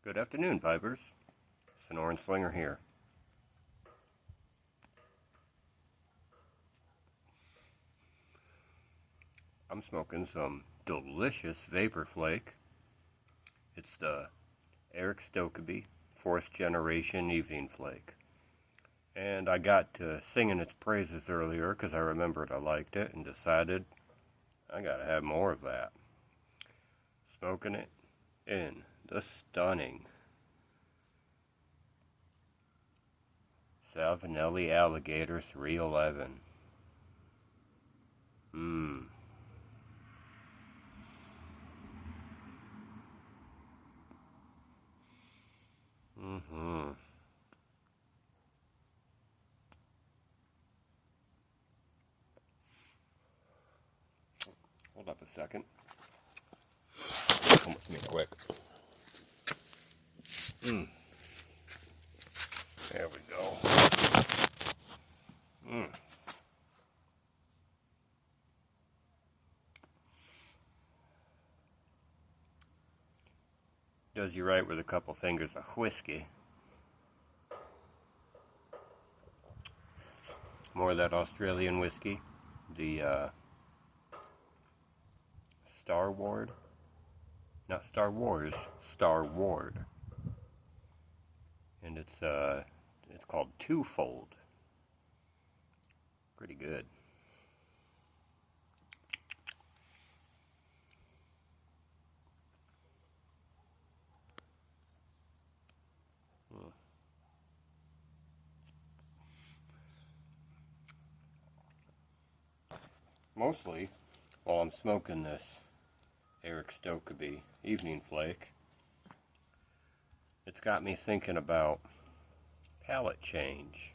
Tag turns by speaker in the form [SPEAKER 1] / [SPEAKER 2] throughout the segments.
[SPEAKER 1] Good afternoon, Vipers. Slinger here. I'm smoking some delicious Vapor Flake. It's the Eric Stokeby 4th Generation Evening Flake. And I got to singing its praises earlier because I remembered I liked it and decided I gotta have more of that. Smoking it in the stunning Savinelli Alligator 311. Hold up a second. Come with me quick. There we go. Does you right with a couple fingers of whiskey. More of that Australian whiskey. The Star Ward. Not Star Wars, Star Ward. And it's called Twofold. Pretty good. Mostly, while I'm smoking this Eric Stokeby Evening Flake, it's got me thinking about palate change.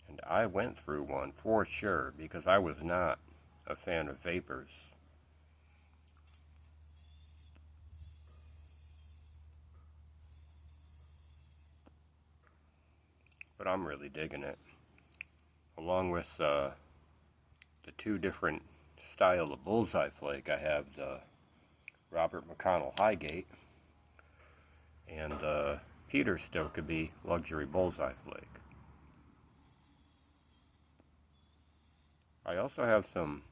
[SPEAKER 1] And I went through one for sure because I was not a fan of vapors. But I'm really digging it. Along with the two different style of bullseye flake, I have the Robert McConnell Highgate and the Peter Stokeby Luxury Bullseye Flake. I also have some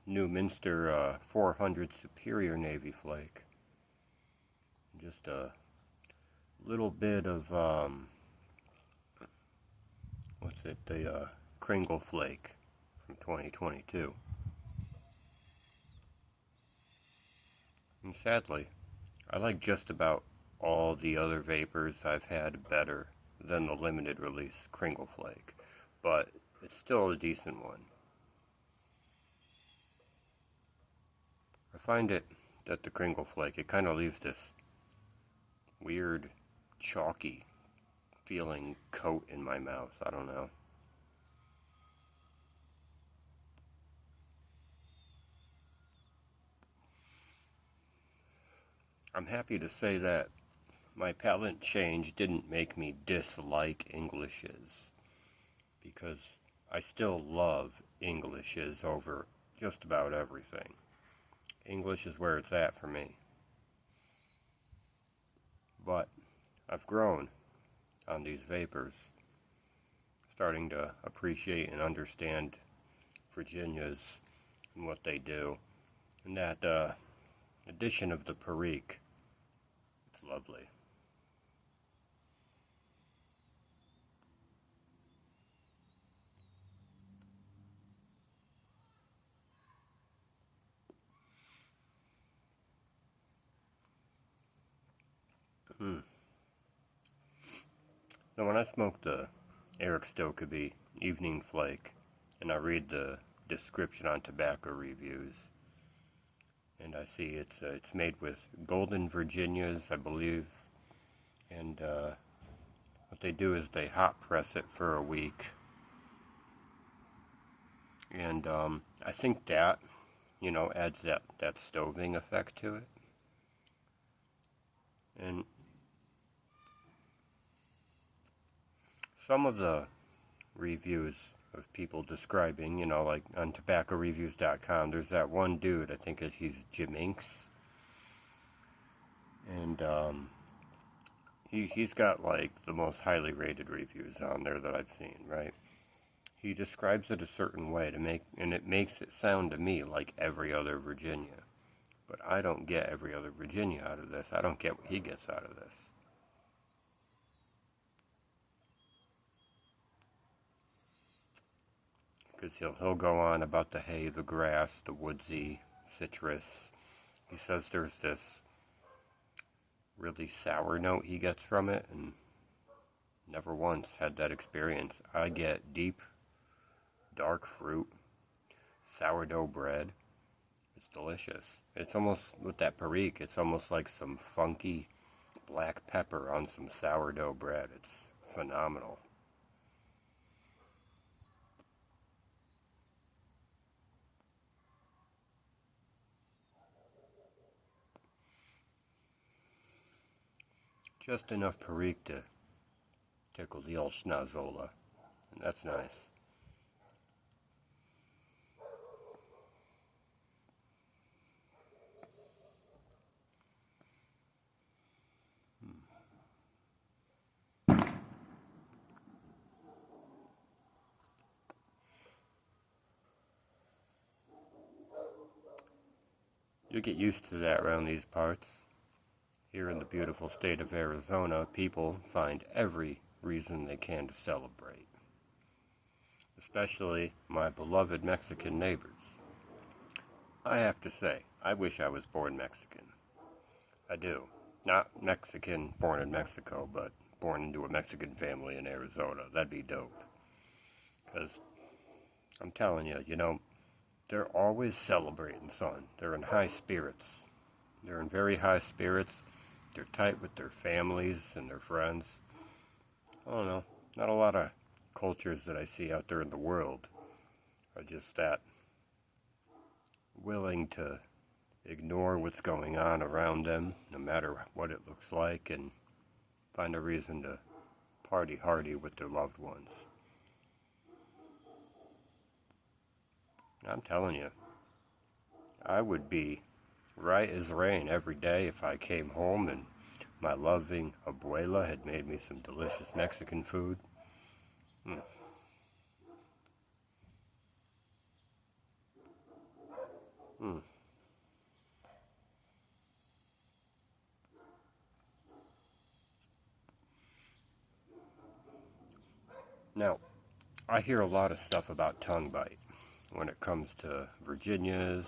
[SPEAKER 1] New Minster 400 Superior Navy Flake. Just a little bit of, the Kringle Flake from 2022. And sadly, I like just about all the other vapors I've had better than the limited release Kringle Flake, but it's still a decent one. I find it that the Kringle Flake, it kind of leaves this weird, chalky feeling coat in my mouth. I don't know. I'm happy to say that my palate change didn't make me dislike Englishes, because I still love Englishes over just about everything. English is where it's at for me. But I've grown on these vapors, starting to appreciate and understand Virginias and what they do. And that addition of the Perique, it's lovely. Now when I smoke the Eric Stokeby Evening Flake, and I read the description on tobacco reviews, and I see it's made with golden Virginias, I believe, and what they do is they hot press it for a week, and I think that, adds that stoving effect to it. And some of the reviews of people describing, like on tobaccoreviews.com, there's that one dude, I think he's Jim Inks, And he's got like the most highly rated reviews on there that I've seen, right? He describes it a certain way and it makes it sound to me like every other Virginia. But I don't get every other Virginia out of this. I don't get what he gets out of this. Because he'll go on about the hay, the grass, the woodsy, citrus. He says there's this really sour note he gets from it, and never once had that experience. I get deep, dark fruit, sourdough bread. It's delicious. It's almost, with that Perique, it's almost like some funky black pepper on some sourdough bread. It's phenomenal. Just enough Perique to tickle the old schnozola, and that's nice. You get used to that around these parts. Here in the beautiful state of Arizona, people find every reason they can to celebrate. Especially my beloved Mexican neighbors. I have to say, I wish I was born Mexican. I do. Not Mexican born in Mexico, but born into a Mexican family in Arizona. That'd be dope. Because I'm telling you, they're always celebrating, son. They're in high spirits. They're in very high spirits. They're tight with their families and their friends. I don't know. Not a lot of cultures that I see out there in the world are just that willing to ignore what's going on around them, no matter what it looks like, and find a reason to party hardy with their loved ones. I'm telling you, I would be right as rain every day if I came home and my loving abuela had made me some delicious Mexican food. Mm. Mm. Now, I hear a lot of stuff about tongue bite when it comes to Virginias,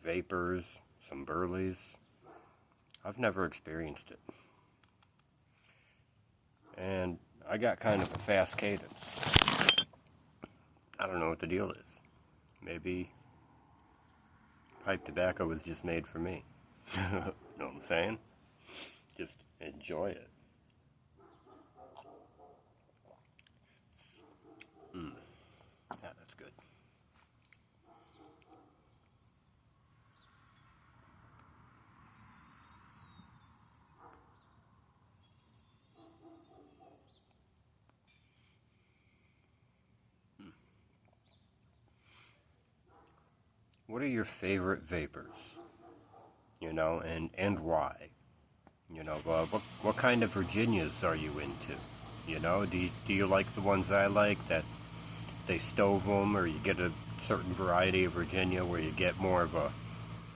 [SPEAKER 1] vapors, some burleys. I've never experienced it. And I got kind of a fast cadence. I don't know what the deal is. Maybe pipe tobacco was just made for me. Know what I'm saying? Just enjoy it. Yeah, that's good. What are your favorite vapors? And why? What kind of Virginias are you into? Do you like the ones I like, that they stove them, or you get a certain variety of Virginia where you get more of a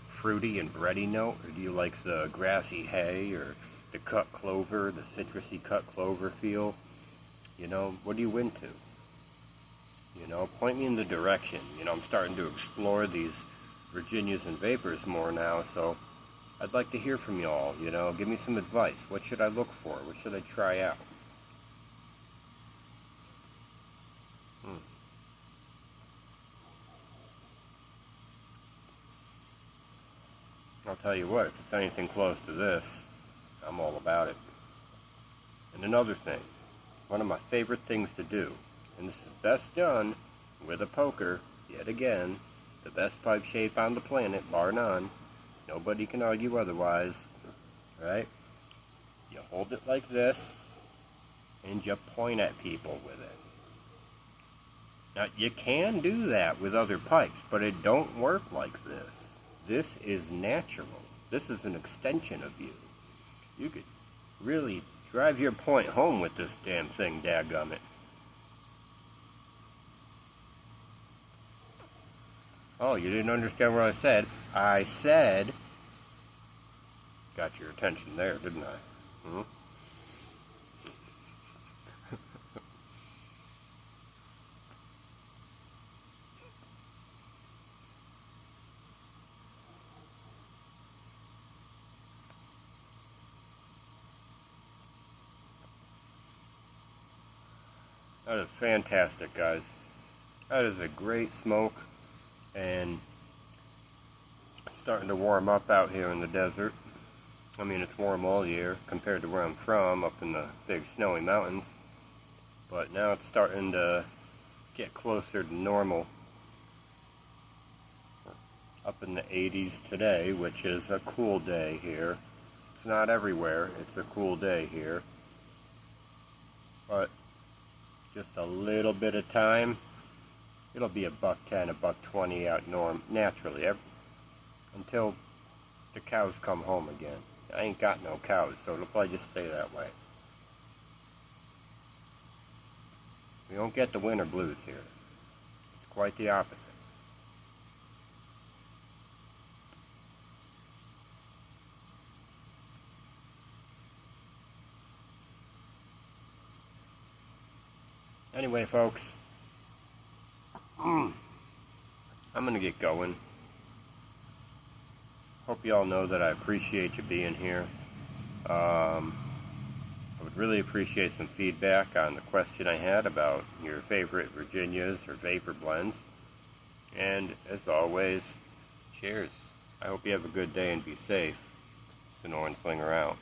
[SPEAKER 1] fruity and bready note, or do you like the grassy hay or the cut clover, the citrusy cut clover feel? What are you into? Point me in the direction. I'm starting to explore these Virginias and vapors more now, so I'd like to hear from y'all. Give me some advice. What should I look for? What should I try out? I'll tell you what, if it's anything close to this, I'm all about it. And another thing, one of my favorite things to do, and this is best done with a poker, yet again, the best pipe shape on the planet, bar none. Nobody can argue otherwise, right? You hold it like this, and you point at people with it. Now, you can do that with other pipes, but it don't work like this. This is natural. This is an extension of you. You could really drive your point home with this damn thing, dadgummit. Oh, you didn't understand what I said. I said, got your attention there, didn't I? Hmm? That is fantastic, guys. That is a great smoke, and it's starting to warm up out here in the desert. I mean, it's warm all year compared to where I'm from, up in the big snowy mountains. But now it's starting to get closer to normal. Up in the 80s today, which is a cool day here. It's not everywhere, it's a cool day here. But just a little bit of time, it'll be $1.10, $1.20 out naturally, until the cows come home again. I ain't got no cows, so it'll probably just stay that way. We don't get the winter blues here. It's quite the opposite. Anyway, folks, I'm going to get going. Hope you all know that I appreciate you being here. I would really appreciate some feedback on the question I had about your favorite Virginias or vapor blends. And as always, cheers. I hope you have a good day and be safe. Slinger out.